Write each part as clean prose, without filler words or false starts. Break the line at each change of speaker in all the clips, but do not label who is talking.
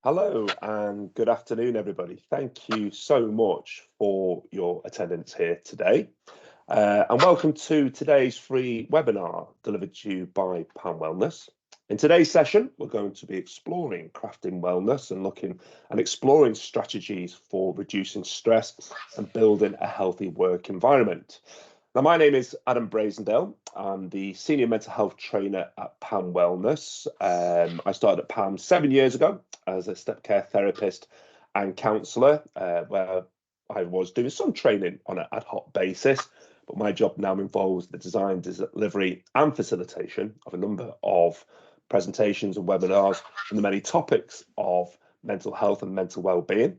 Hello and good afternoon, everybody. Thank you so much for your attendance here today. And welcome to today's free webinar delivered to you by Pan Wellness. In today's session, we're going to be exploring crafting wellness and looking and exploring strategies for reducing stress and building a healthy work environment. Now, my name is Adam Brazendale. I'm the Senior Mental Health Trainer at Pan Wellness. I started at Pan 7 years ago as a step care therapist and counsellor, where I was doing some training on an ad hoc basis. But my job now involves the design, delivery and facilitation of a number of presentations and webinars on the many topics of mental health and mental well-being.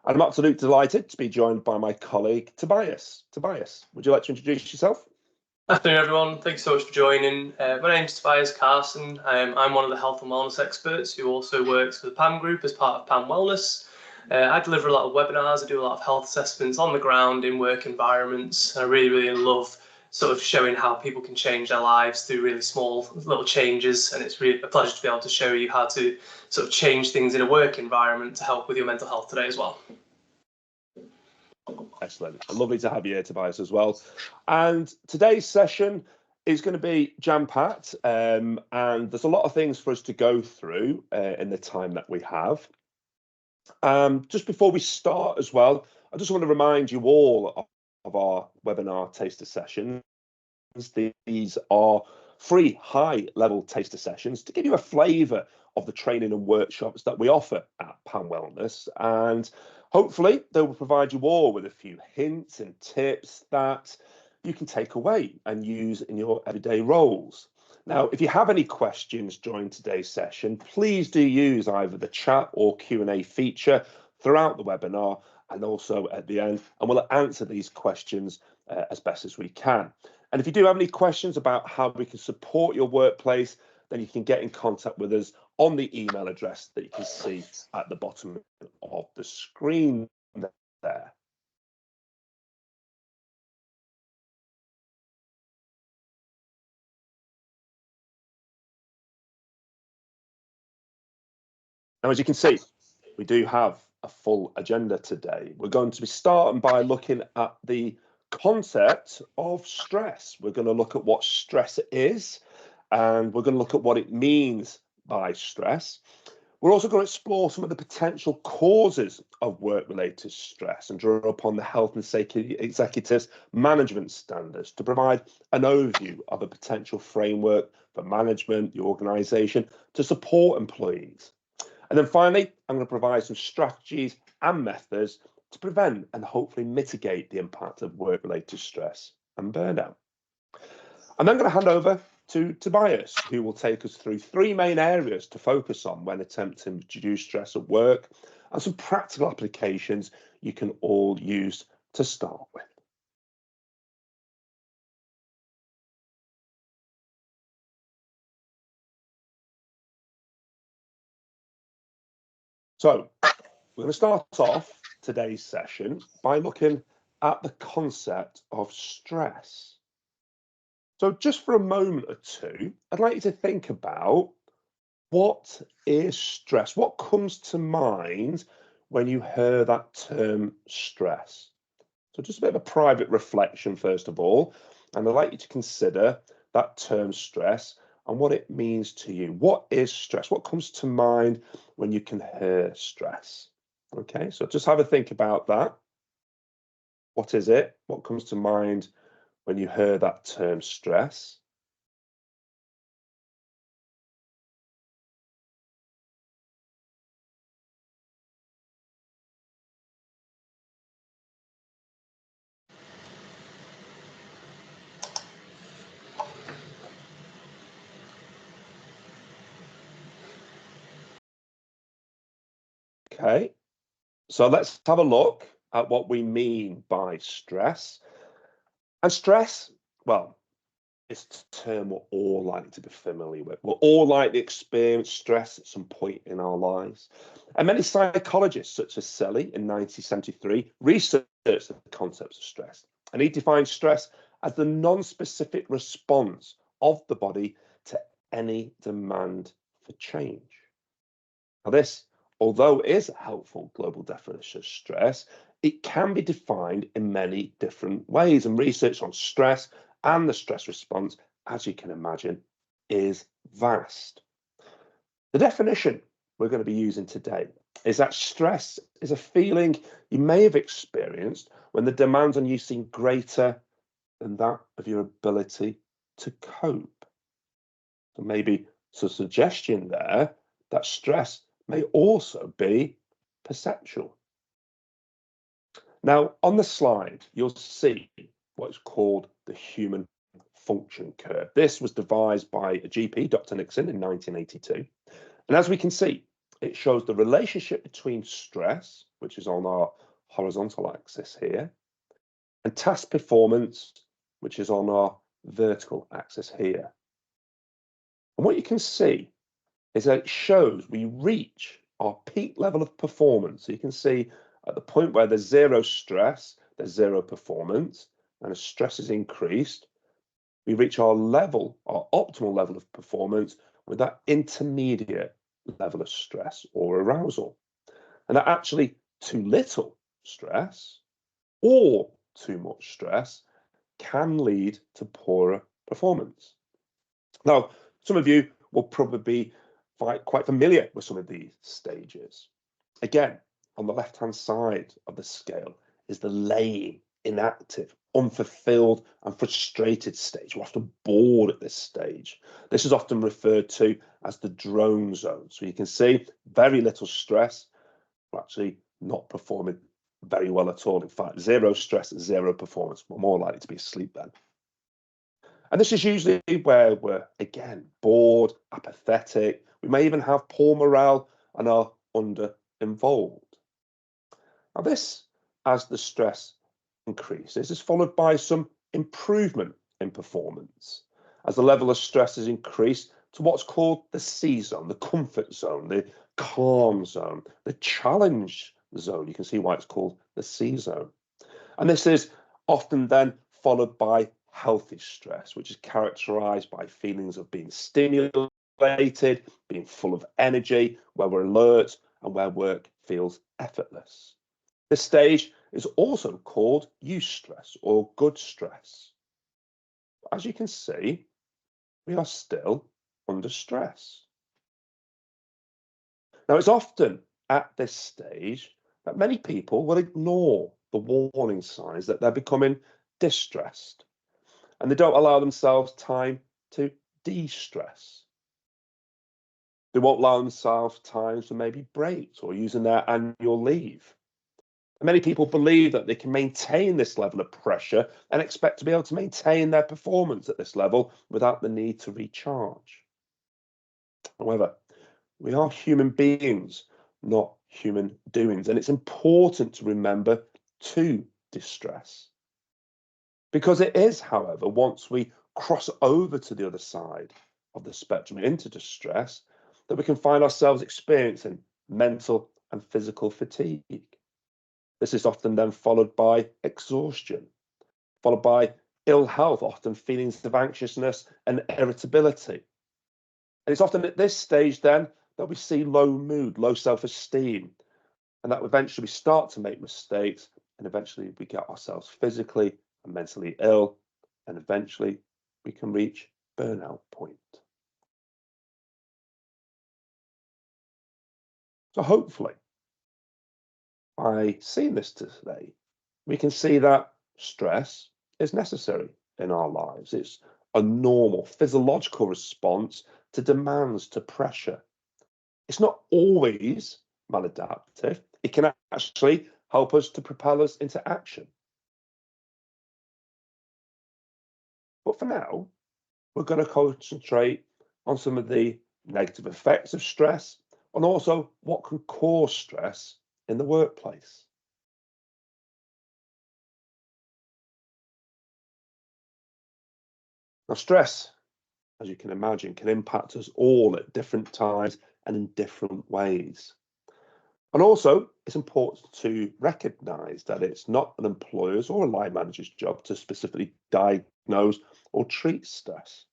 I'm absolutely delighted to be joined by my colleague, Tobias. Tobias, would you like to introduce yourself?
Afternoon, everyone. Thanks so much for joining. My name's Tobias Carson. I'm one of the health and wellness experts who also works for the PAM group as part of PAM Wellness. I deliver a lot of webinars. I do a lot of health assessments on the ground in work environments. And I really love sort of showing how people can change their lives through really small little changes. And it's really a pleasure to be able to show you how to sort of change things in a work environment to help with your mental health today as well.
Excellent. Lovely to have you here, Tobias, as well. And today's session is going to be jam-packed, and there's a lot of things for us to go through in the time that we have. Just before we start as well, I just want to remind you all of our webinar taster sessions. These are free high-level taster sessions to give you a flavour of the training and workshops that we offer at Pan Wellness, and hopefully they will provide you all with a few hints and tips that you can take away and use in your everyday roles. Now, if you have any questions during today's session, please do use either the chat or Q&A feature throughout the webinar and also at the end, and we'll answer these questions as best as we can. And if you do have any questions about how we can support your workplace, then you can get in contact with us on the email address that you can see at the bottom of the screen there. Now, as you can see, we do have a full agenda today. We're going to be starting by looking at the concept of stress. We're going to look at what stress is, and we're going to look at what it means by stress. We're also going to explore some of the potential causes of work-related stress and draw upon the health and safety executives management standards to provide an overview of a potential framework for management, the organisation, to support employees. And then finally, I'm going to provide some strategies and methods to prevent and hopefully mitigate the impact of work-related stress and burnout. I'm then going to hand over to Tobias, who will take us through three main areas to focus on when attempting to reduce stress at work and some practical applications you can all use to start with. So we're going to start off today's session by looking at the concept of stress. So just for a moment or two, I'd like you to think about what is stress? What comes to mind when you hear that term stress? So just a bit of a private reflection, first of all, and I'd like you to consider that term stress and what it means to you. What is stress? What comes to mind when you can hear stress? Okay, so just have a think about that. What is it? What comes to mind when you hear that term stress? Okay, so let's have a look at what we mean by stress. And stress, well, it's a term we're all likely to be familiar with. We're all likely to experience stress at some point in our lives. And many psychologists, such as Selly in 1973, researched the concepts of stress. And he defined stress as the non-specific response of the body to any demand for change. Now, this although it is a helpful global definition of stress, it can be defined in many different ways. And research on stress and the stress response, as you can imagine, is vast. The definition we're going to be using today is that stress is a feeling you may have experienced when the demands on you seem greater than that of your ability to cope. So maybe some suggestion there that stress may also be perceptual. Now, on the slide, you'll see what's called the human function curve. This was devised by a GP, Dr. Nixon, in 1982. And as we can see, it shows the relationship between stress, which is on our horizontal axis here, and task performance, which is on our vertical axis here. And what you can see is that it shows we reach our peak level of performance. So you can see at the point where there's zero stress, there's zero performance, and as stress is increased, we reach our level, our optimal level of performance with that intermediate level of stress or arousal. And that actually too little stress or too much stress can lead to poorer performance. Now, some of you will probably be quite familiar with some of these stages. Again, on the left-hand side of the scale is the lame, inactive, unfulfilled and frustrated stage. We're often bored at this stage. This is often referred to as the drone zone. So you can see very little stress, we're actually not performing very well at all. In fact, zero stress, zero performance. We're more likely to be asleep then. And this is usually where we're, again, bored, apathetic. We may even have poor morale and are under-involved. Now this, as the stress increases, is followed by some improvement in performance as the level of stress is increased to what's called the C zone, the comfort zone, the calm zone, the challenge zone. You can see why it's called the C zone. And this is often then followed by healthy stress, which is characterized by feelings of being stimulated, being full of energy, where we're alert and where work feels effortless. This stage is also called eustress or good stress. As you can see, we are still under stress. Now, it's often at this stage that many people will ignore the warning signs that they're becoming distressed, and they don't allow themselves time to de-stress. They won't allow themselves time for maybe breaks or using their annual leave. And many people believe that they can maintain this level of pressure and expect to be able to maintain their performance at this level without the need to recharge. However, we are human beings, not human doings, and it's important to remember to distress. Because it is, however, once we cross over to the other side of the spectrum into distress, that we can find ourselves experiencing mental and physical fatigue. This is often then followed by exhaustion, followed by ill health, often feelings of anxiousness and irritability. And it's often at this stage then that we see low mood, low self-esteem, and that eventually we start to make mistakes, and eventually we get ourselves physically and mentally ill, and eventually we can reach burnout point. So hopefully, by seeing this today, we can see that stress is necessary in our lives. It's a normal physiological response to demands, to pressure. It's not always maladaptive. It can actually help us to propel us into action. But for now, we're going to concentrate on some of the negative effects of stress and also what can cause stress in the workplace. Now, stress, as you can imagine, can impact us all at different times and in different ways. And also, it's important to recognise that it's not an employer's or a line manager's job to specifically diagnose or treat stress.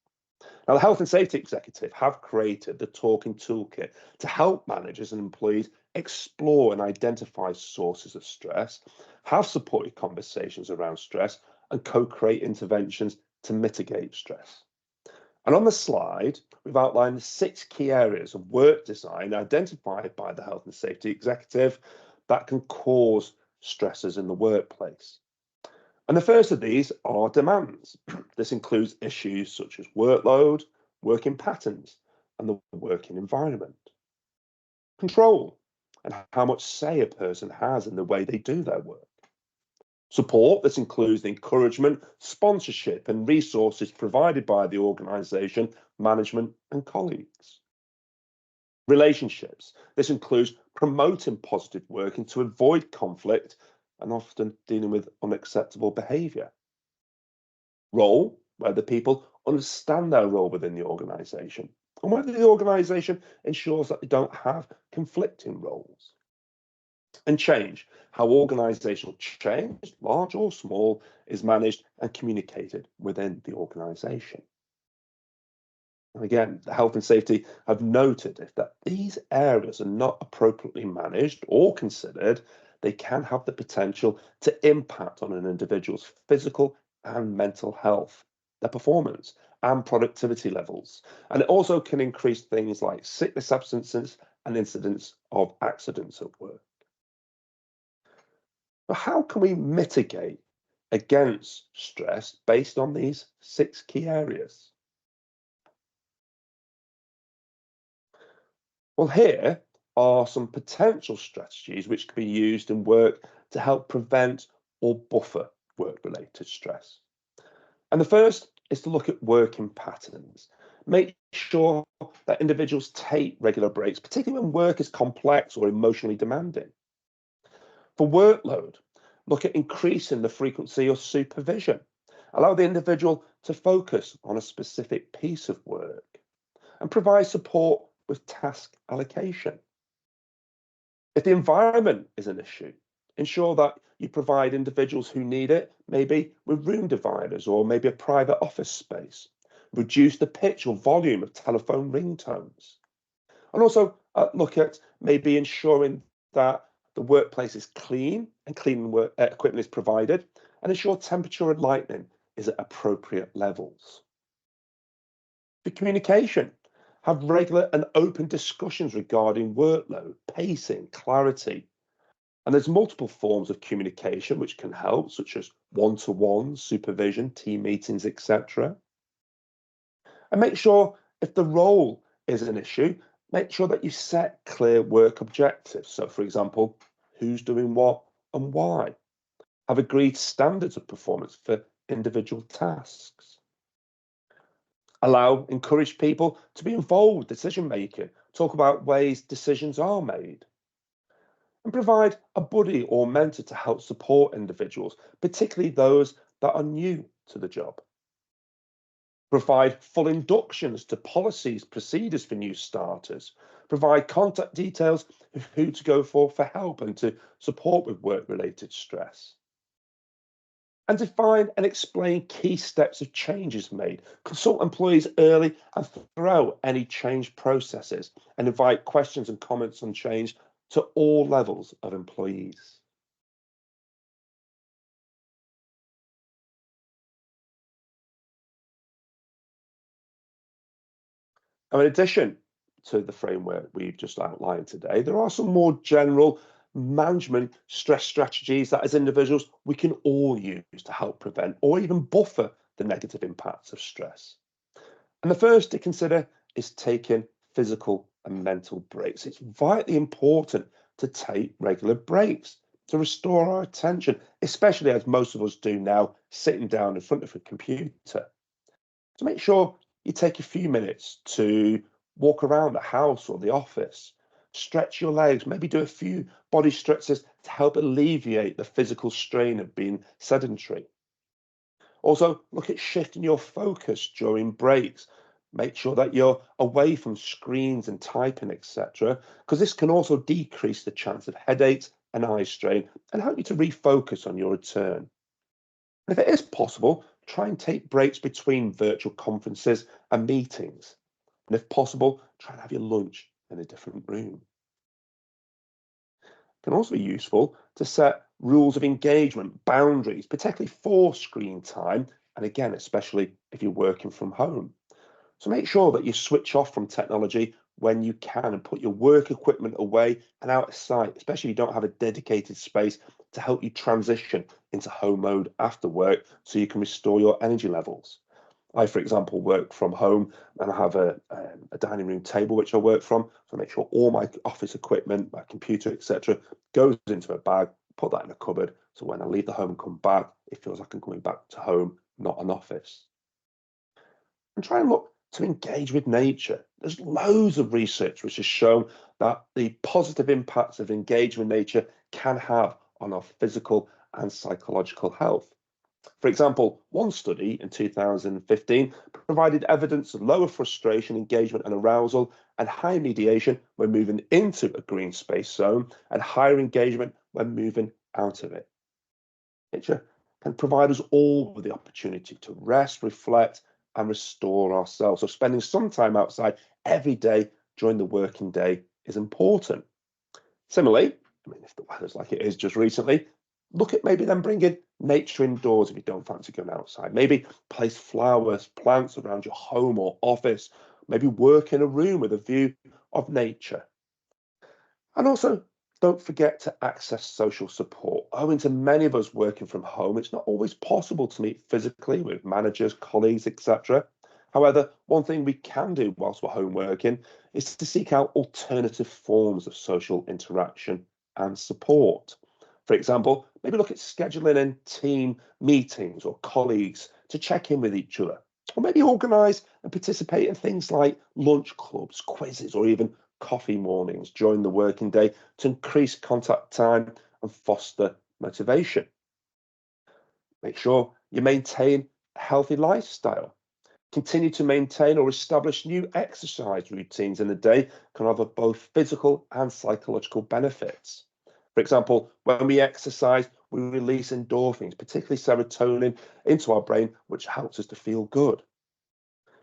Now, the Health and Safety Executive have created the Talking Toolkit to help managers and employees explore and identify sources of stress, have supportive conversations around stress, and co-create interventions to mitigate stress. And on the slide, we've outlined the 6 key areas of work design identified by the Health and Safety Executive that can cause stresses in the workplace. And the first of these are demands. This includes issues such as workload, working patterns, and the working environment. Control, and how much say a person has in the way they do their work. Support, this includes the encouragement, sponsorship, and resources provided by the organisation, management, and colleagues. Relationships, this includes promoting positive working to avoid conflict and often dealing with unacceptable behaviour. Role, whether people understand their role within the organisation and whether the organisation ensures that they don't have conflicting roles. And change, how organisational change, large or small, is managed and communicated within the organisation. And again, the health and safety have noted if that these areas are not appropriately managed or considered, they can have the potential to impact on an individual's physical and mental health, their performance and productivity levels. And it also can increase things like sickness absences and incidents of accidents at work. But how can we mitigate against stress based on these 6 key areas? Well, here are some potential strategies which can be used in work to help prevent or buffer work-related stress. And the first is to look at working patterns. Make sure that individuals take regular breaks, particularly when work is complex or emotionally demanding. For workload, look at increasing the frequency of supervision. Allow the individual to focus on a specific piece of work and provide support with task allocation. If the environment is an issue, ensure that you provide individuals who need it, maybe with room dividers or maybe a private office space. Reduce the pitch or volume of telephone ringtones. And also look at maybe ensuring that the workplace is clean and clean work, equipment is provided, and ensure temperature and lighting is at appropriate levels. For communication, have regular and open discussions regarding workload, pacing, clarity. And there's multiple forms of communication which can help, such as one-to-one, supervision, team meetings, etc. And make sure if the role is an issue, make sure that you set clear work objectives. So, for example, who's doing what and why. Have agreed standards of performance for individual tasks. Encourage people to be involved with decision making. Talk about ways decisions are made. And provide a buddy or mentor to help support individuals, particularly those that are new to the job. Provide full inductions to policies, procedures for new starters. Provide contact details of who to go for help and to support with work-related stress. And define and explain key steps of changes made. Consult employees early and throughout any change processes and invite questions and comments on change to all levels of employees. Now, in addition to the framework we've just outlined today, there are some more general management stress strategies that as individuals we can all use to help prevent or even buffer the negative impacts of stress. And the first to consider is taking physical and mental breaks. It's vitally important to take regular breaks to restore our attention, especially as most of us do now, sitting down in front of a computer. So make sure you take a few minutes to walk around the house or the office, stretch your legs, maybe do a few body stretches to help alleviate the physical strain of being sedentary. Also, look at shifting your focus during breaks. Make sure that you're away from screens and typing, etc., because this can also decrease the chance of headaches and eye strain and help you to refocus on your return. And if it is possible, try and take breaks between virtual conferences and meetings. And if possible, try and have your lunch in a different room. can also be useful to set rules of engagement, boundaries, particularly for screen time, and again, especially if you're working from home. So make sure that you switch off from technology when you can and put your work equipment away and out of sight, especially if you don't have a dedicated space to help you transition into home mode after work so you can restore your energy levels. I, for example, work from home and I have a dining room table which I work from. So I make sure all my office equipment, my computer, etc., goes into a bag, put that in a cupboard. So when I leave the home and come back, it feels like I'm coming back to home, not an office. And try and look to engage with nature. There's loads of research which has shown that the positive impacts of engagement with nature can have on our physical and psychological health. For example, one study in 2015 provided evidence of lower frustration, engagement, and arousal, and higher mediation when moving into a green space zone, and higher engagement when moving out of it. Nature can provide us all with the opportunity to rest, reflect, and restore ourselves. So spending some time outside every day during the working day is important. Similarly, I mean, if the weather's like it is just recently, look at maybe then bringing nature indoors if you don't fancy going outside. Maybe place flowers, plants around your home or office. Maybe work in a room with a view of nature. And also, don't forget to access social support. Owing to many of us working from home, it's not always possible to meet physically with managers, colleagues, etc. However, one thing we can do whilst we're home working is to seek out alternative forms of social interaction and support. For example, maybe look at scheduling in team meetings or colleagues to check in with each other. Or maybe organise and participate in things like lunch clubs, quizzes, or even coffee mornings during the working day to increase contact time and foster motivation. Make sure you maintain a healthy lifestyle. Continue to maintain or establish new exercise routines in the day can have both physical and psychological benefits. For example, when we exercise, we release endorphins, particularly serotonin, into our brain, which helps us to feel good.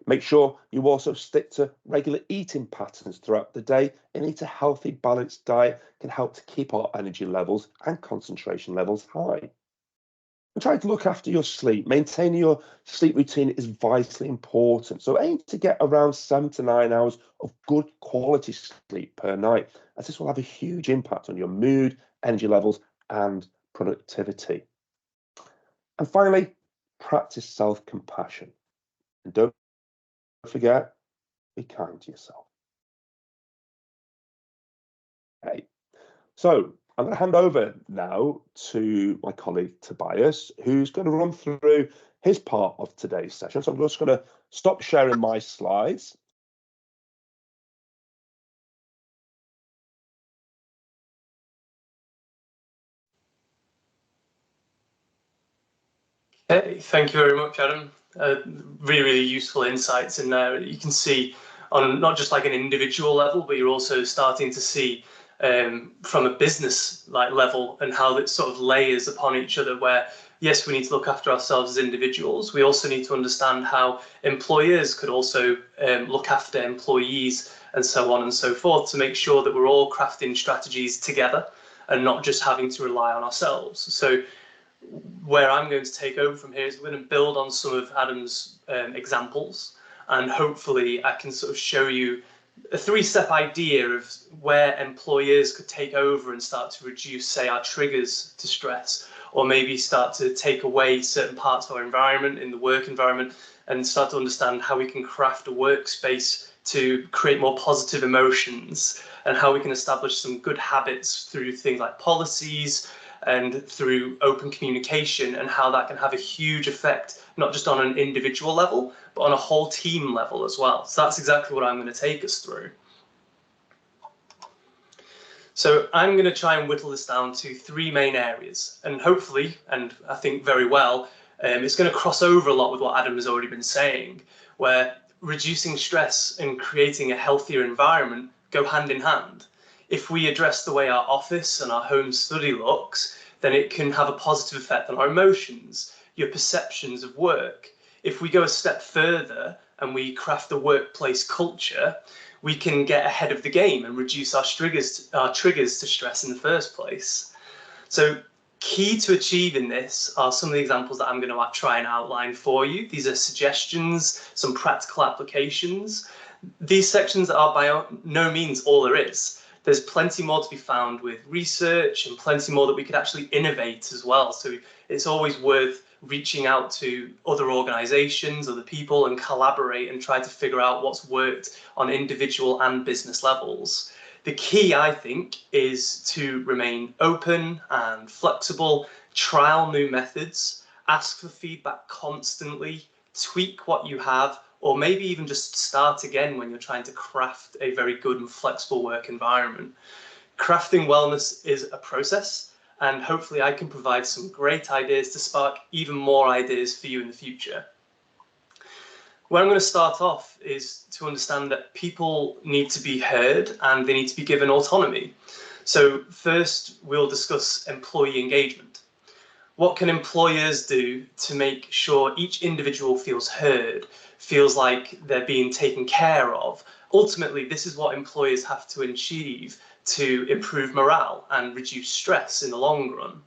Make sure you also stick to regular eating patterns throughout the day and eat a healthy, balanced diet can help to keep our energy levels and concentration levels high. And try to look after your sleep. Maintaining your sleep routine is vitally important. So aim to get around 7 to 9 hours of good quality sleep per night, as this will have a huge impact on your mood, energy levels, and productivity. And finally, practice self-compassion. And don't forget, be kind to yourself. Okay, so I'm going to hand over now to my colleague Tobias, who's going to run through his part of today's session. So I'm just going to stop sharing my slides.
Hey, thank you very much, Adam. Really useful insights in there. You can see on not just like an individual level, but you're also starting to see from a business like level and how it sort of layers upon each other, where yes, we need to look after ourselves as individuals. We also need to understand how employers could also look after employees and so on and so forth to make sure that we're all crafting strategies together and not just having to rely on ourselves. So where I'm going to take over from here is we're going to build on some of Adam's examples, and hopefully I can sort of show you a three-step idea of where employers could take over and start to reduce, say, our triggers to stress, or maybe start to take away certain parts of our environment in the work environment and start to understand how we can craft a workspace to create more positive emotions and how we can establish some good habits through things like policies and through open communication, and how that can have a huge effect, not just on an individual level, but on a whole team level as well. So that's exactly what I'm going to take us through. So I'm going to try and whittle this down to three main areas, and hopefully, and I think very well, it's going to cross over a lot with what Adam has already been saying, where reducing stress and creating a healthier environment go hand in hand. If we address the way our office and our home study looks, then it can have a positive effect on our emotions, your perceptions of work. If we go a step further and we craft a workplace culture, we can get ahead of the game and reduce our triggers to stress in the first place. So key to achieving this are some of the examples that I'm going to try and outline for you. These are suggestions, some practical applications. These sections are by no means all there is. There's plenty more to be found with research and plenty more that we could actually innovate as well. So it's always worth reaching out to other organizations, other people, and collaborate and try to figure out what's worked on individual and business levels. The key, I think, is to remain open and flexible, trial new methods, ask for feedback constantly, tweak what you have, or maybe even just start again when you're trying to craft a very good and flexible work environment. Crafting wellness is a process, and hopefully I can provide some great ideas to spark even more ideas for you in the future. Where I'm going to start off is to understand that people need to be heard and they need to be given autonomy. So first, we'll discuss employee engagement. What can employers do to make sure each individual feels heard, feels like they're being taken care of? Ultimately, this is what employers have to achieve to improve morale and reduce stress in the long run.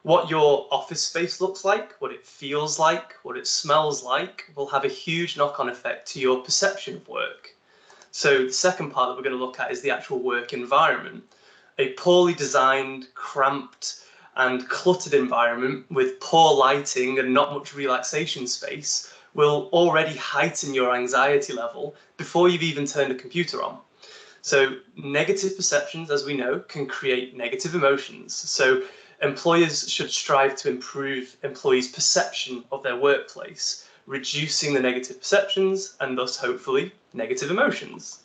What your office space looks like, what it feels like, what it smells like will have a huge knock-on effect to your perception of work. So the second part that we're going to look at is the actual work environment. A poorly designed, cramped and cluttered environment with poor lighting and not much relaxation space will already heighten your anxiety level before you've even turned a computer on. So negative perceptions, as we know, can create negative emotions. So employers should strive to improve employees' perception of their workplace, reducing the negative perceptions and thus hopefully negative emotions.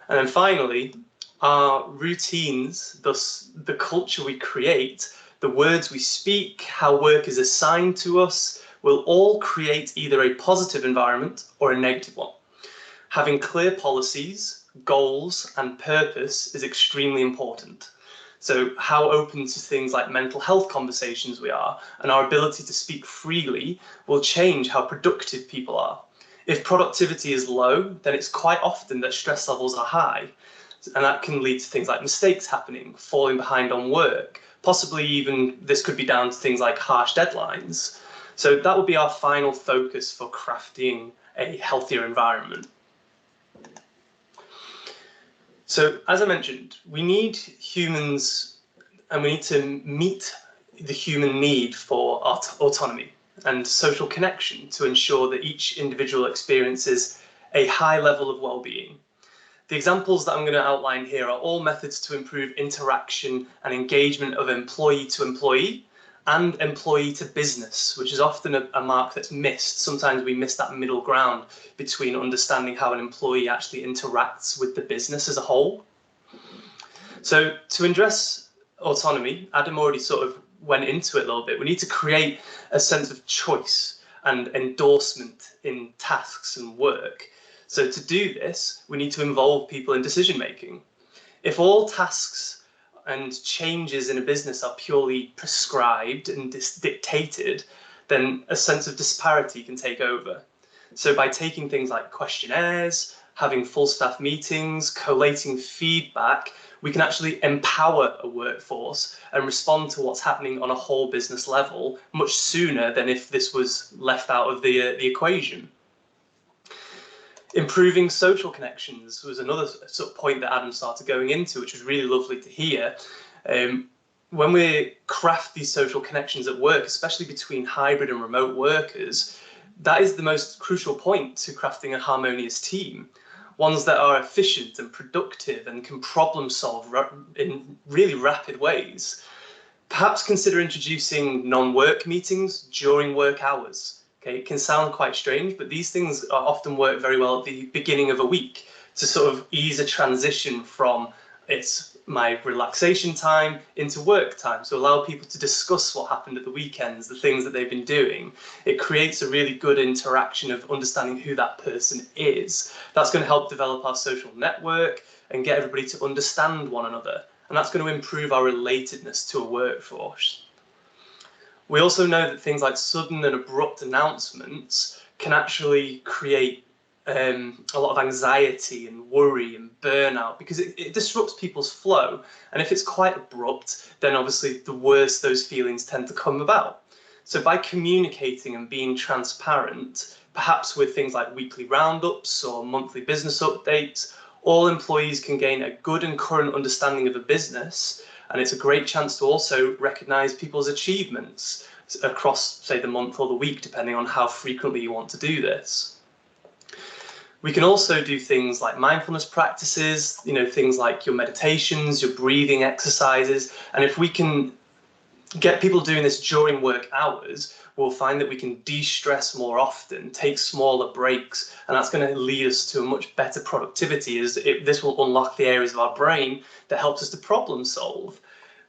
And then finally, our routines, thus the culture we create, the words we speak, how work is assigned to us, will all create either a positive environment or a negative one. Having clear policies, goals, and purpose is extremely important. So how open to things like mental health conversations we are and our ability to speak freely will change how productive people are. If productivity is low, then it's quite often that stress levels are high. And that can lead to things like mistakes happening, falling behind on work, possibly even this could be down to things like harsh deadlines. So that will be our final focus for crafting a healthier environment. So as I mentioned, we need humans and we need to meet the human need for autonomy and social connection to ensure that each individual experiences a high level of well-being. The examples that I'm going to outline here are all methods to improve interaction and engagement of employee to employee and employee to business, which is often a mark that's missed. Sometimes we miss that middle ground between understanding how an employee actually interacts with the business as a whole. So to address autonomy, Adam already sort of went into it a little bit. We need to create a sense of choice and endorsement in tasks and work. So to do this, we need to involve people in decision making. If all tasks and changes in a business are purely prescribed and dictated, then a sense of disparity can take over. So by taking things like questionnaires, having full staff meetings, collating feedback, we can actually empower a workforce and respond to what's happening on a whole business level much sooner than if this was left out of the equation. Improving social connections was another sort of point that Adam started going into, which was really lovely to hear. When we craft these social connections at work, especially between hybrid and remote workers, that is the most crucial point to crafting a harmonious team. Ones that are efficient and productive and can problem solve in really rapid ways. Perhaps consider introducing non-work meetings during work hours. Okay, it can sound quite strange, but these things often work very well at the beginning of a week to sort of ease a transition from it's my relaxation time into work time. So allow people to discuss what happened at the weekends, the things that they've been doing. It creates a really good interaction of understanding who that person is. That's going to help develop our social network and get everybody to understand one another. And that's going to improve our relatedness to a workforce. We also know that things like sudden and abrupt announcements can actually create a lot of anxiety and worry and burnout, because it disrupts people's flow. And if it's quite abrupt, then obviously the worse those feelings tend to come about. So by communicating and being transparent, perhaps with things like weekly roundups or monthly business updates, all employees can gain a good and current understanding of a business. And it's a great chance to also recognise people's achievements across, say, the month or the week, depending on how frequently you want to do this. We can also do things like mindfulness practices, things like your meditations, your breathing exercises. And if we can get people doing this during work hours, we'll find that we can de-stress more often, take smaller breaks, and that's going to lead us to a much better productivity, as this will unlock the areas of our brain that helps us to problem solve.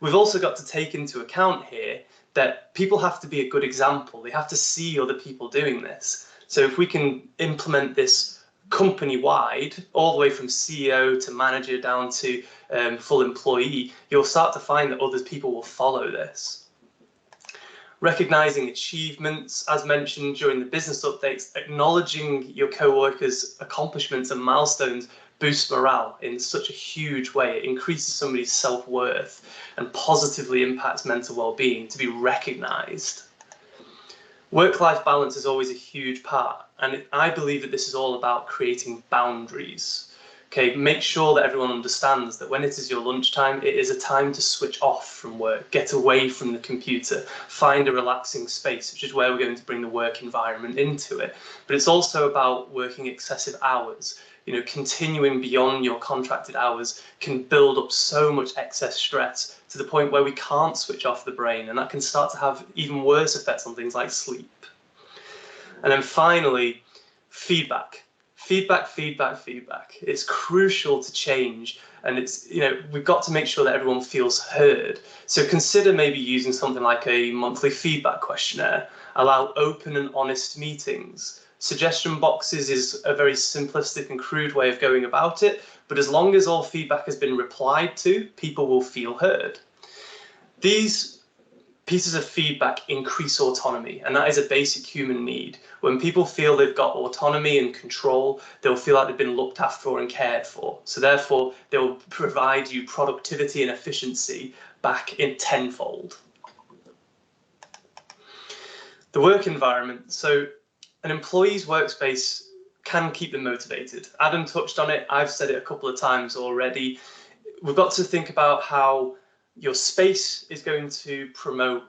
We've also got to take into account here that people have to be a good example. They have to see other people doing this. So if we can implement this company-wide, all the way from CEO to manager down to full employee, you'll start to find that other people will follow this. Recognising achievements, as mentioned during the business updates, acknowledging your co-workers' accomplishments and milestones boosts morale in such a huge way. It increases somebody's self-worth and positively impacts mental well-being to be recognised. Work-life balance is always a huge part, and I believe that this is all about creating boundaries. Okay, make sure that everyone understands that when it is your lunchtime, it is a time to switch off from work, get away from the computer, find a relaxing space, which is where we're going to bring the work environment into it. But it's also about working excessive hours. Continuing beyond your contracted hours can build up so much excess stress to the point where we can't switch off the brain, and that can start to have even worse effects on things like sleep. And then finally, feedback. Feedback. It's crucial to change, and we've got to make sure that everyone feels heard. So consider maybe using something like a monthly feedback questionnaire. Allow open and honest meetings. Suggestion boxes is a very simplistic and crude way of going about it, but as long as all feedback has been replied to, people will feel heard. These pieces of feedback increase autonomy, and that is a basic human need. When people feel they've got autonomy and control, they'll feel like they've been looked after and cared for. So therefore, they'll provide you productivity and efficiency back in tenfold. The work environment. So an employee's workspace can keep them motivated. Adam touched on it. I've said it a couple of times already. We've got to think about how your space is going to promote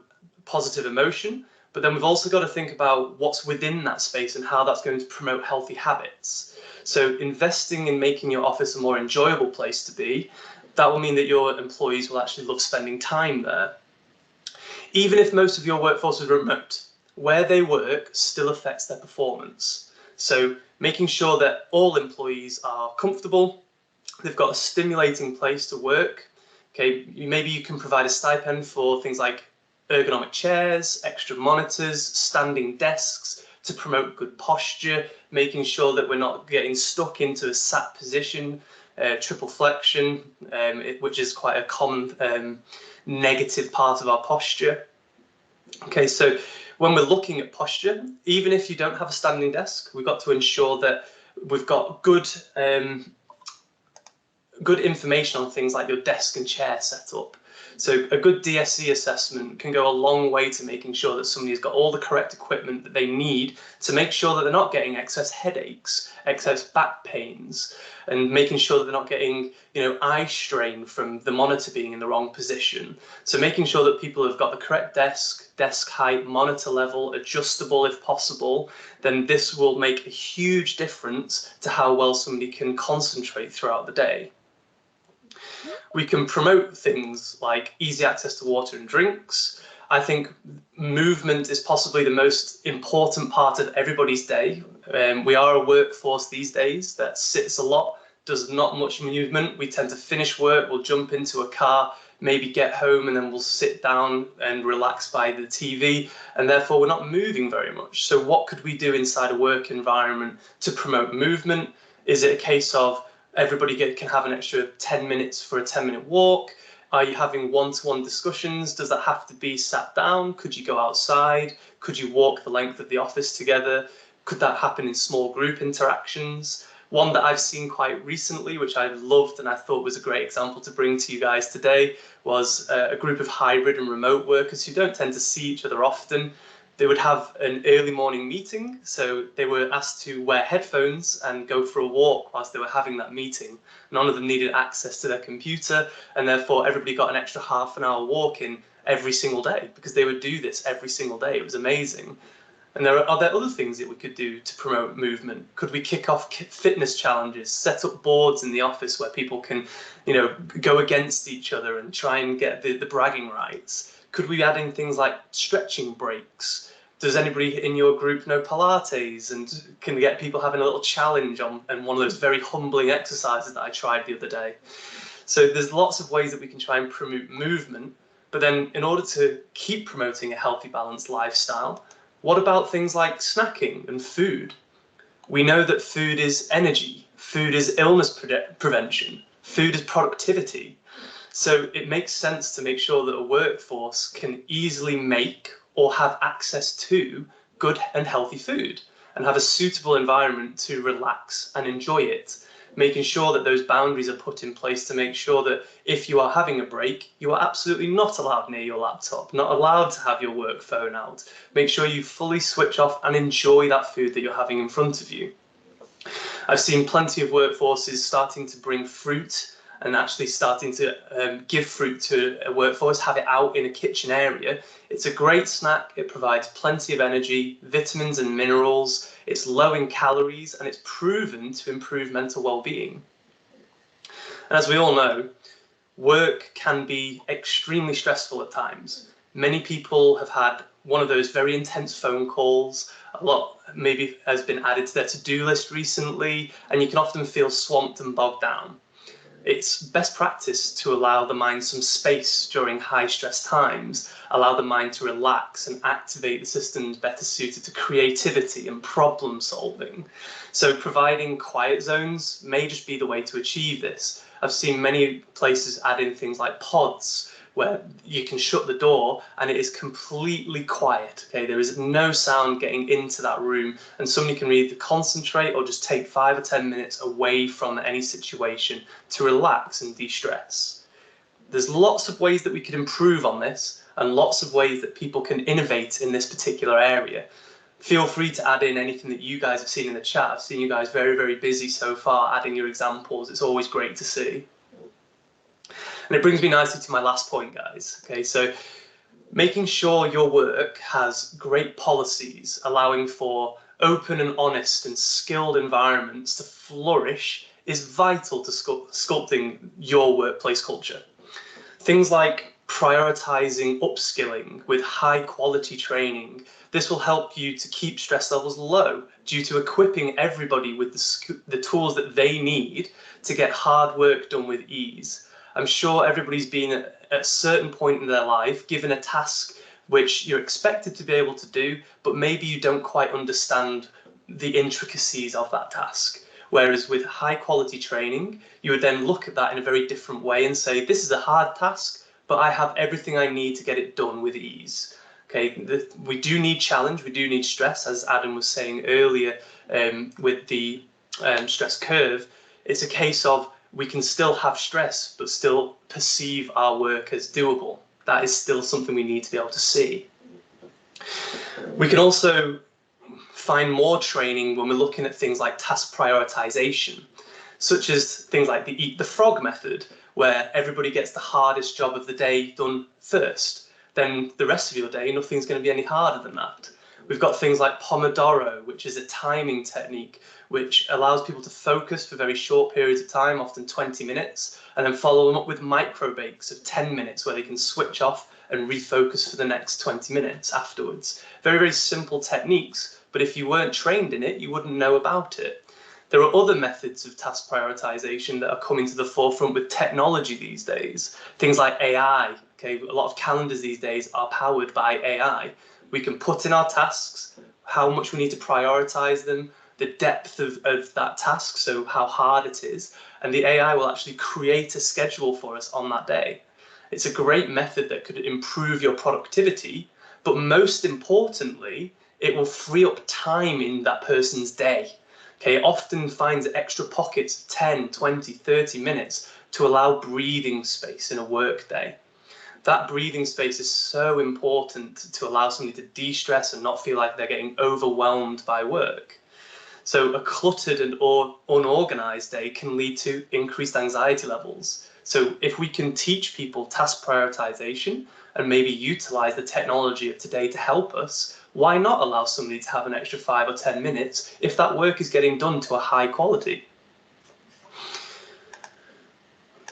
positive emotion, but then we've also got to think about what's within that space and how that's going to promote healthy habits. So investing in making your office a more enjoyable place to be, that will mean that your employees will actually love spending time there. Even if most of your workforce is remote, where they work still affects their performance. So making sure that all employees are comfortable, they've got a stimulating place to work. Okay, maybe you can provide a stipend for things like ergonomic chairs, extra monitors, standing desks to promote good posture, making sure that we're not getting stuck into a sat position, triple flexion, which is quite a common negative part of our posture. Okay, so when we're looking at posture, even if you don't have a standing desk, we've got to ensure that we've got good information on things like your desk and chair setup. So a good DSC assessment can go a long way to making sure that somebody's got all the correct equipment that they need to make sure that they're not getting excess headaches, excess back pains, and making sure that they're not getting, eye strain from the monitor being in the wrong position. So making sure that people have got the correct desk height, monitor level, adjustable if possible, then this will make a huge difference to how well somebody can concentrate throughout the day. We can promote things like easy access to water and drinks. I think movement is possibly the most important part of everybody's day. We are a workforce these days that sits a lot, does not much movement. We tend to finish work, we'll jump into a car, maybe get home, and then we'll sit down and relax by the TV, and therefore we're not moving very much. So what could we do inside a work environment to promote movement? Is it a case of everybody can have an extra 10 minutes for a 10-minute walk? Are you having one-to-one discussions? Does that have to be sat down? Could you go outside? Could you walk the length of the office together? Could that happen in small group interactions? One that I've seen quite recently, which I loved and I thought was a great example to bring to you guys today, was a group of hybrid and remote workers who don't tend to see each other often. They would have an early morning meeting, so they were asked to wear headphones and go for a walk whilst they were having that meeting. None of them needed access to their computer, and therefore everybody got an extra half an hour walk in every single day, because they would do this every single day. It was amazing. And are there other things that we could do to promote movement? Could we kick off fitness challenges, set up boards in the office where people can, go against each other and try and get the bragging rights? Could we add in things like stretching breaks? Does anybody in your group know Pilates? And can we get people having a little challenge on one of those very humbling exercises that I tried the other day? So there's lots of ways that we can try and promote movement. But then in order to keep promoting a healthy, balanced lifestyle, what about things like snacking and food? We know that food is energy, food is illness prevention, food is productivity. So it makes sense to make sure that a workforce can easily make or have access to good and healthy food and have a suitable environment to relax and enjoy it, making sure that those boundaries are put in place to make sure that if you are having a break, you are absolutely not allowed near your laptop, not allowed to have your work phone out. Make sure you fully switch off and enjoy that food that you're having in front of you. I've seen plenty of workforces starting to bring fruit and actually starting to give fruit to a workforce, have it out in a kitchen area. It's a great snack. It provides plenty of energy, vitamins and minerals. It's low in calories, and it's proven to improve mental well-being. And as we all know, work can be extremely stressful at times. Many people have had one of those very intense phone calls. A lot maybe has been added to their to-do list recently, and you can often feel swamped and bogged down. It's best practice to allow the mind some space during high stress times, allow the mind to relax and activate the systems better suited to creativity and problem solving. So providing quiet zones may just be the way to achieve this. I've seen many places add in things like pods, where you can shut the door and it is completely quiet. Okay, there is no sound getting into that room, and somebody can either concentrate or just take 5 or 10 minutes away from any situation to relax and de-stress. There's lots of ways that we could improve on this, and lots of ways that people can innovate in this particular area. Feel free to add in anything that you guys have seen in the chat. I've seen you guys very, very busy so far adding your examples. It's always great to see. And it brings me nicely to my last point, guys. Okay, so making sure your work has great policies, allowing for open and honest and skilled environments to flourish, is vital to sculpting your workplace culture. Things like prioritising upskilling with high quality training. This will help you to keep stress levels low due to equipping everybody with the tools that they need to get hard work done with ease. I'm sure everybody's been at a certain point in their life given a task which you're expected to be able to do, but maybe you don't quite understand the intricacies of that task. Whereas with high quality training, you would then look at that in a very different way and say, this is a hard task, but I have everything I need to get it done with ease. Okay, we do need challenge, we do need stress, as Adam was saying earlier with the stress curve. It's a case of we can still have stress, but still perceive our work as doable. That is still something we need to be able to see. We can also find more training when we're looking at things like task prioritization, such as things like the eat the frog method, where everybody gets the hardest job of the day done first. Then the rest of your day, nothing's going to be any harder than that. We've got things like Pomodoro, which is a timing technique which allows people to focus for very short periods of time, often 20 minutes, and then follow them up with micro breaks of 10 minutes where they can switch off and refocus for the next 20 minutes afterwards. Very, very simple techniques, but if you weren't trained in it, you wouldn't know about it. There are other methods of task prioritization that are coming to the forefront with technology these days. Things like AI. Okay, a lot of calendars these days are powered by AI. We can put in our tasks, how much we need to prioritize them, the depth of that task, so how hard it is, and the AI will actually create a schedule for us on that day. It's a great method that could improve your productivity, but most importantly, it will free up time in that person's day. Okay, it often finds extra pockets of 10, 20, 30 minutes to allow breathing space in a work day. That breathing space is so important to allow somebody to de-stress and not feel like they're getting overwhelmed by work. So a cluttered and unorganized day can lead to increased anxiety levels. So if we can teach people task prioritization and maybe utilize the technology of today to help us, why not allow somebody to have an extra 5 or 10 minutes if that work is getting done to a high quality?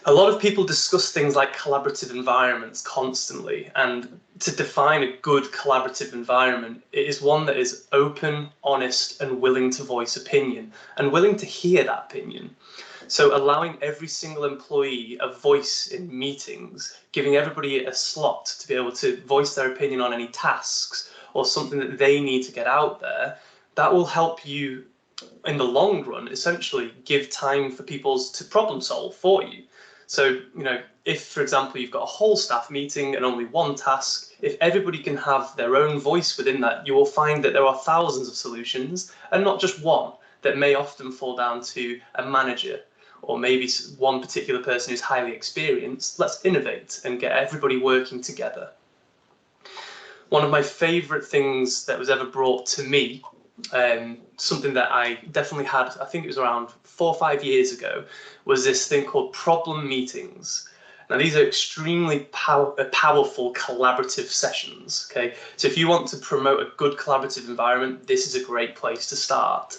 A lot of people discuss things like collaborative environments constantly, and to define a good collaborative environment, it is one that is open, honest, and willing to voice opinion, and willing to hear that opinion. So allowing every single employee a voice in meetings, giving everybody a slot to be able to voice their opinion on any tasks or something that they need to get out there, that will help you in the long run essentially give time for people to problem solve for you. So, if, for example, you've got a whole staff meeting and only one task, if everybody can have their own voice within that, you will find that there are thousands of solutions and not just one that may often fall down to a manager or maybe one particular person who's highly experienced. Let's innovate and get everybody working together. One of my favorite things that was ever brought to me, something that I definitely had, I think it was around 4 or 5 years ago, was this thing called problem meetings. Now, these are extremely powerful collaborative sessions. Okay, so if you want to promote a good collaborative environment, this is a great place to start.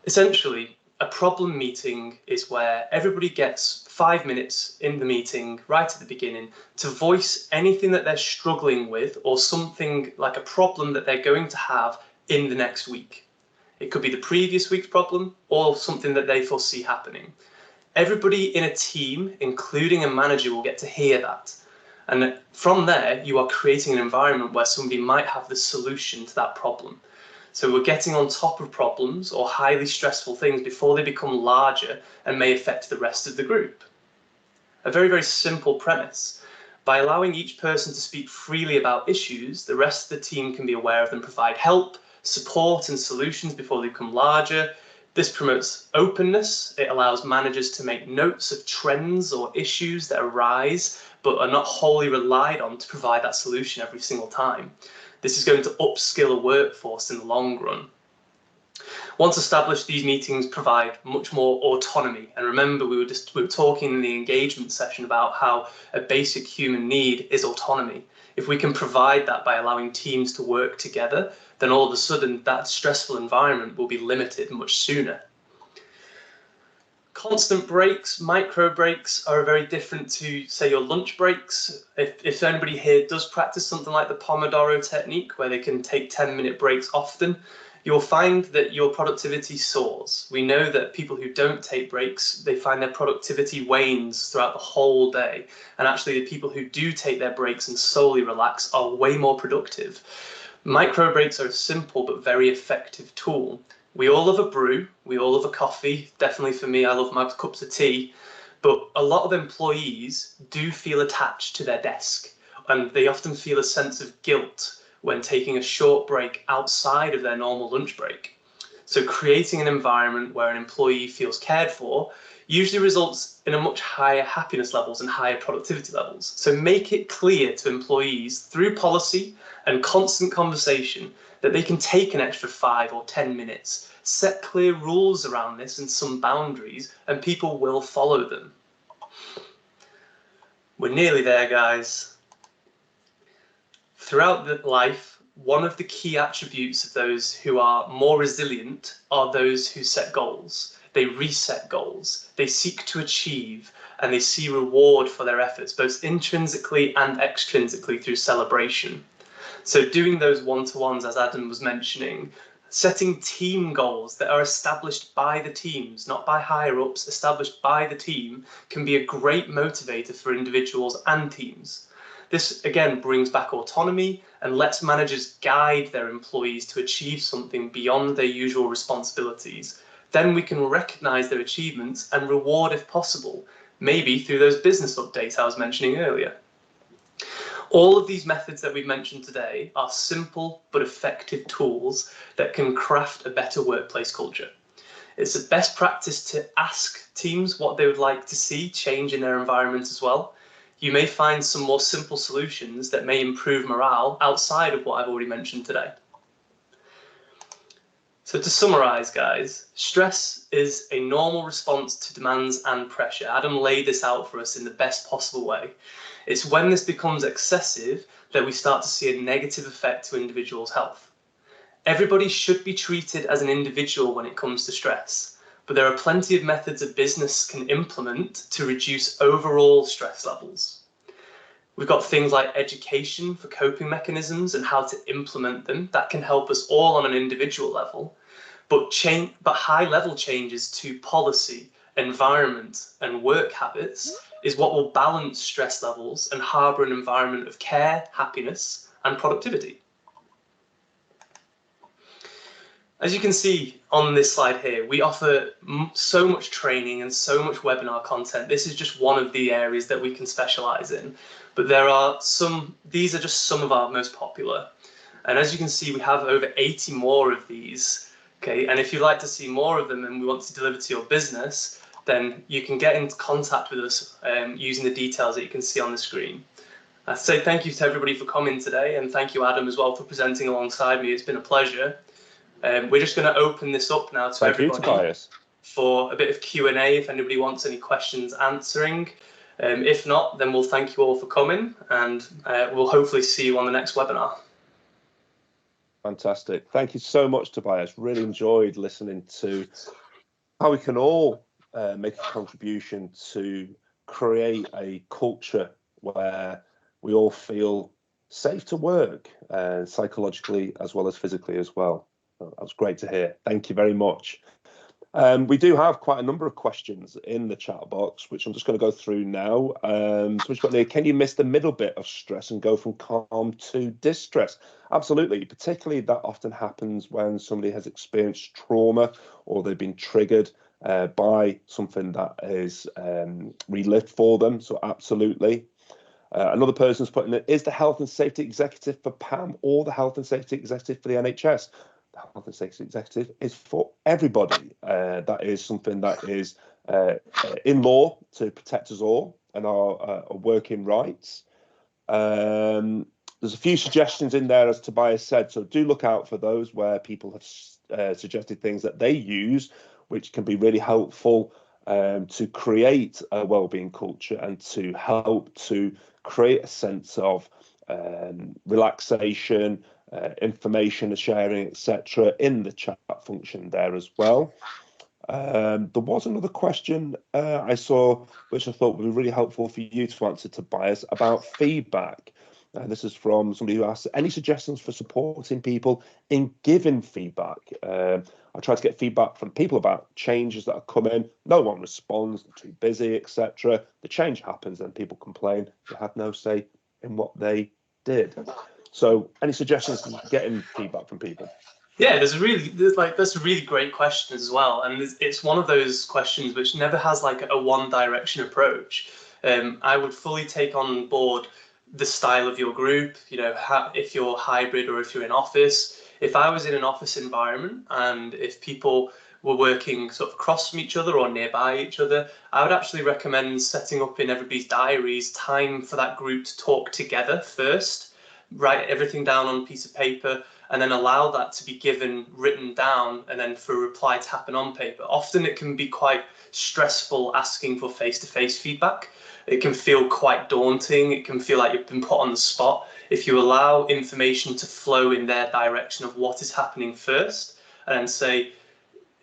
Essentially, a problem meeting is where everybody gets 5 minutes in the meeting right at the beginning to voice anything that they're struggling with or something like a problem that they're going to have in the next week. It could be the previous week's problem or something that they foresee happening. Everybody in a team, including a manager, will get to hear that. And from there, you are creating an environment where somebody might have the solution to that problem. So we're getting on top of problems or highly stressful things before they become larger and may affect the rest of the group. A very, very simple premise. By allowing each person to speak freely about issues, the rest of the team can be aware of them, provide help, support and solutions before they become larger. This promotes openness. It allows managers to make notes of trends or issues that arise but are not wholly relied on to provide that solution every single time. This is going to upskill a workforce in the long run. Once established, these meetings provide much more autonomy. And remember, we were talking in the engagement session about how a basic human need is autonomy. If we can provide that by allowing teams to work together, then all of a sudden that stressful environment will be limited much sooner. Constant breaks, micro breaks, are very different to, say, your lunch breaks. If anybody here does practice something like the Pomodoro technique, where they can take 10-minute breaks often, you'll find that your productivity soars. We know that people who don't take breaks, they find their productivity wanes throughout the whole day. And actually, the people who do take their breaks and solely relax are way more productive. Micro breaks are a simple but very effective tool. We all love a brew, we all love a coffee. Definitely for me, I love my cups of tea. But a lot of employees do feel attached to their desk, and they often feel a sense of guilt when taking a short break outside of their normal lunch break. So creating an environment where an employee feels cared for usually results in a much higher happiness levels and higher productivity levels. So make it clear to employees through policy and constant conversation that they can take an extra 5 or 10 minutes. Set clear rules around this and some boundaries, and people will follow them. We're nearly there, guys. Throughout life, one of the key attributes of those who are more resilient are those who set goals. They reset goals, they seek to achieve, and they see reward for their efforts, both intrinsically and extrinsically through celebration. So doing those one-to-ones, as Adam was mentioning, setting team goals that are established by the teams, not by higher-ups, established by the team, can be a great motivator for individuals and teams. This, again, brings back autonomy and lets managers guide their employees to achieve something beyond their usual responsibilities. Then we can recognise their achievements and reward if possible, maybe through those business updates I was mentioning earlier. All of these methods that we've mentioned today are simple but effective tools that can craft a better workplace culture. It's a best practice to ask teams what they would like to see change in their environment as well. You may find some more simple solutions that may improve morale outside of what I've already mentioned today. So to summarize, guys, stress is a normal response to demands and pressure. Adam laid this out for us in the best possible way. It's when this becomes excessive that we start to see a negative effect to individuals' health. Everybody should be treated as an individual when it comes to stress, but there are plenty of methods a business can implement to reduce overall stress levels. We've got things like education for coping mechanisms and how to implement them. That can help us all on an individual level, but high-level changes to policy, environment, and work habits is what will balance stress levels and harbour an environment of care, happiness, and productivity. As you can see on this slide here, we offer so much training and so much webinar content. This is just one of the areas that we can specialize in, but these are just some of our most popular. And as you can see, we have over 80 more of these. Okay, and if you'd like to see more of them and we want to deliver to your business, then you can get in contact with us using the details that you can see on the screen. I say thank you to everybody for coming today, and thank you, Adam, as well, for presenting alongside me. It's been a pleasure. We're just going to open this up now to everybody for a bit of Q&A if anybody wants any questions answering. If not, then we'll thank you all for coming, and we'll hopefully see you on the next webinar.
Fantastic. Thank you so much, Tobias. Really enjoyed listening to how we can all make a contribution to create a culture where we all feel safe to work, psychologically as well as physically as well. That was great to hear. Thank you very much. We do have quite a number of questions in the chat box, which I'm just going to go through now. So we've got there, can you miss the middle bit of stress and go from calm to distress? Absolutely. Particularly that often happens when somebody has experienced trauma or they've been triggered by something that is relived for them. So absolutely. Another person's putting it, is the health and safety executive for PAM or the health and safety executive for the NHS? The health and safety executive is for everybody. That is something that is in law to protect us all and our working rights. There's a few suggestions in there, as Tobias said, so do look out for those where people have suggested things that they use, which can be really helpful to create a wellbeing culture and to help to create a sense of relaxation, information sharing, etc. in the chat function there as well. There was another question I saw, which I thought would be really helpful for you to answer, Tobias, about feedback. This is from somebody who asked, any suggestions for supporting people in giving feedback? I try to get feedback from people about changes that are coming. No one responds, they're too busy, etc. The change happens and people complain they had no say in what they did. So any suggestions for getting feedback from people?
Yeah, that's a really great question as well, and it's one of those questions which never has like a one direction approach. I would fully take on board the style of your group, you know, if you're hybrid or if you're in office. If I was in an office environment and if people were working sort of across from each other or nearby each other, I would actually recommend setting up in everybody's diaries time for that group to talk together first, write everything down on a piece of paper, and then allow that to be written down, and then for a reply to happen on paper. Often it can be quite stressful asking for face-to-face feedback. It can feel quite daunting. It can feel like you've been put on the spot. If you allow information to flow in their direction of what is happening first, and then say,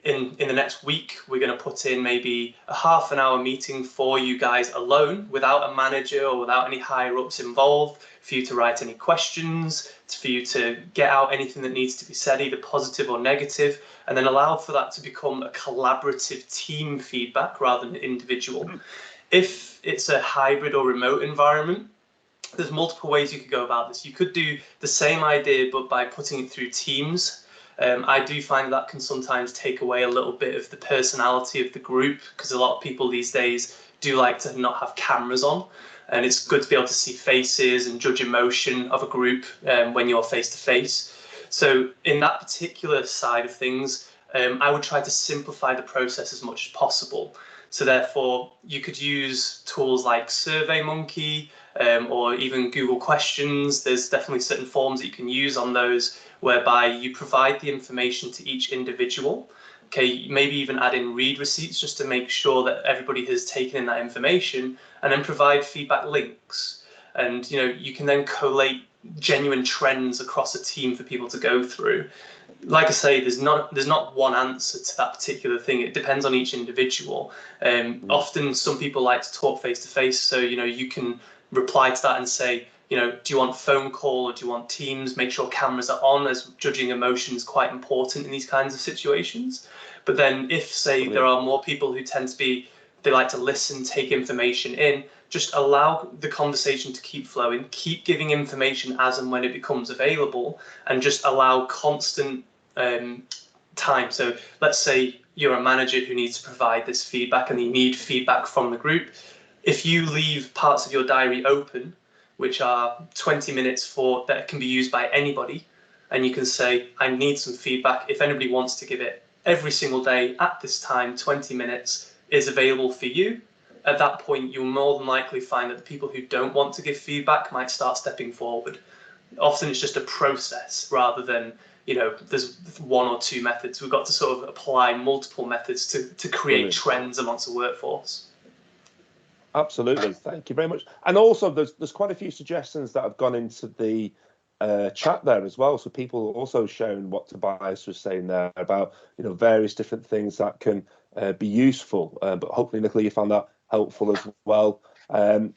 in the next week, we're going to put in maybe a half-an-hour meeting for you guys alone, without a manager or without any higher-ups involved, for you to write any questions, for you to get out anything that needs to be said, either positive or negative, and then allow for that to become a collaborative team feedback rather than individual. If it's a hybrid or remote environment, there's multiple ways you could go about this. You could do the same idea, but by putting it through Teams. I do find that can sometimes take away a little bit of the personality of the group, because a lot of people these days do like to not have cameras on. and it's good to be able to see faces and judge emotion of a group when you're face to face. So in that particular side of things, I would try to simplify the process as much as possible. So therefore, you could use tools like SurveyMonkey or even Google Questions. There's definitely certain forms that you can use on those whereby you provide the information to each individual. Okay, maybe even add in read receipts just to make sure that everybody has taken in that information, and then provide feedback links. And you can then collate genuine trends across a team for people to go through. Like I say, there's not one answer to that particular thing. It depends on each individual. Often some people like to talk face to face, so you can reply to that and say, do you want phone call or do you want Teams? Make sure cameras are on, as judging emotion is quite important in these kinds of situations. But then if, say, there are more people who tend to be, they like to listen, take information in, just allow the conversation to keep flowing, keep giving information as and when it becomes available, and just allow constant time. So let's say you're a manager who needs to provide this feedback and you need feedback from the group. If you leave parts of your diary open, which are 20 minutes that can be used by anybody, and you can say, I need some feedback. If anybody wants to give it every single day at this time, 20 minutes is available for you. At that point, you'll more than likely find that the people who don't want to give feedback might start stepping forward. Often it's just a process rather than, there's one or two methods. We've got to sort of apply multiple methods to create trends amongst the workforce.
Absolutely, thank you very much. And also, there's quite a few suggestions that have gone into the chat there as well. So people also showing what Tobias was saying there about various different things that can be useful. But hopefully, Nicola, you found that helpful as well.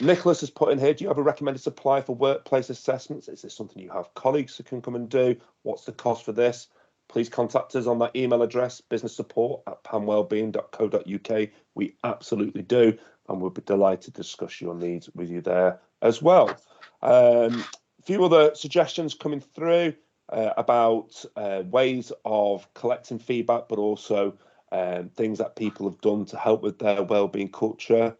Nicholas has put in here: do you have a recommended supply for workplace assessments? Is this something you have colleagues who can come and do? What's the cost for this? Please contact us on that email address, businesssupport@pamwellbeing.co.uk. We absolutely do, and we'll be delighted to discuss your needs with you there as well. A few other suggestions coming through about ways of collecting feedback, but also things that people have done to help with their wellbeing culture.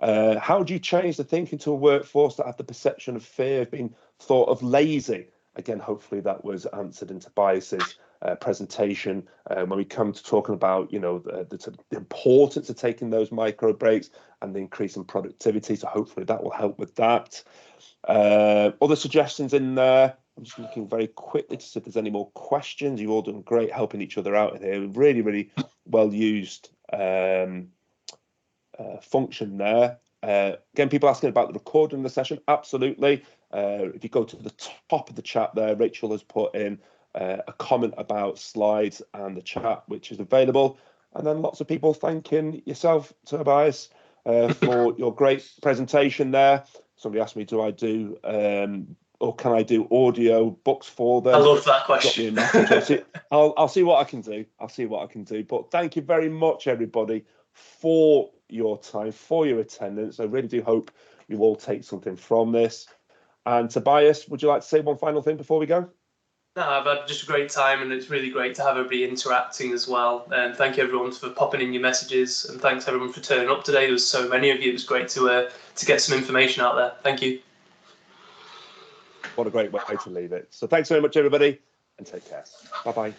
How do you change the thinking to a workforce that have the perception of fear of being thought of lazy? Again, hopefully that was answered in Tobias's presentation when we come to talking about the importance of taking those micro breaks and the increase in productivity. So hopefully that will help with that. Other suggestions in there. I'm just looking very quickly to see if there's any more questions. You've all done great helping each other out in here. Really, really well used function there. Again, people asking about the recording of the session. Absolutely. If you go to the top of the chat there, Rachel has put in a comment about slides and the chat, which is available. And then lots of people thanking yourself, Tobias, for your great presentation there. Somebody asked me, do I do or can I do audio books for them?
I love that question.
I'll see what I can do. I'll see what I can do. But thank you very much, everybody, for your time, for your attendance. I really do hope you all take something from this. And Tobias, would you like to say one final thing before we go?
No, I've had just a great time, and it's really great to have everybody interacting as well. And thank you everyone for popping in your messages, and thanks everyone for turning up today. There was so many of you. It was great to get some information out there. Thank you.
What a great way to leave it. So thanks very much, everybody, and take care. Bye-bye.